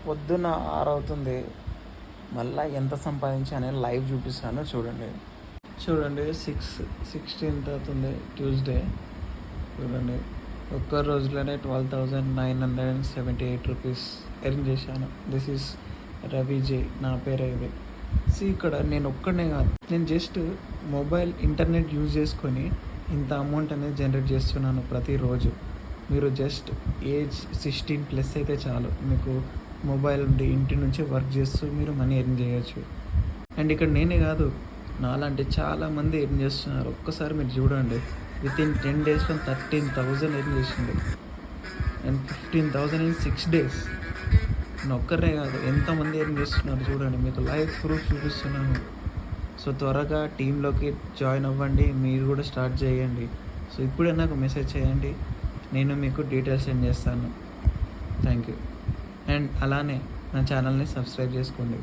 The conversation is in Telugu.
పొద్దున్న 6 అవుతుంది. మళ్ళీ ఎంత సంపాదించి అనేది లైవ్ చూపిస్తాను చూడండి. చూడండి 16th అవుతుంది, ట్యూస్డే. చూడండి ఒక్క రోజులోనే 12,978 రూపీస్ ఎర్న్ చేశాను. దిస్ ఈస్ రవిజే, నా పేరే ఇది. ఇక్కడ నేను ఒక్కడనే కాదు, నేను జస్ట్ మొబైల్ ఇంటర్నెట్ యూజ్ చేసుకొని ఇంత అమౌంట్ అనేది జనరేట్ చేస్తున్నాను ప్రతిరోజు. మీరు జస్ట్ ఏజ్ 16+ అయితే చాలు, మీకు మొబైల్ ఉండి ఇంటి నుంచి వర్క్ చేస్తూ మీరు మనీ ఎర్న్ చేయొచ్చు. అండ్ ఇక్కడ నేనే కాదు, నాలాంటి చాలామంది ఎర్న్ చేస్తున్నారు. ఒక్కసారి మీరు చూడండి, వితిన్ 10 daysలో 13,000 ఎర్న్ చేసింది. And 15,000 in 6 days. నేను ఒక్కరే కాదు, ఎంతమంది ఎర్న్ చేస్తున్నారు చూడండి, మీకు లైవ్ ప్రూఫ్ చూపిస్తున్నాను. సో త్వరగా టీంలోకి జాయిన్ అవ్వండి, మీరు కూడా స్టార్ట్ చేయండి. సో ఇప్పుడే నాకు మెసేజ్ చేయండి, నేను మీకు డీటెయిల్స్ సెండ్ చేస్తాను. Thank you. అండ్ అలానే నా ఛానల్ని సబ్స్క్రైబ్ చేసుకోండి.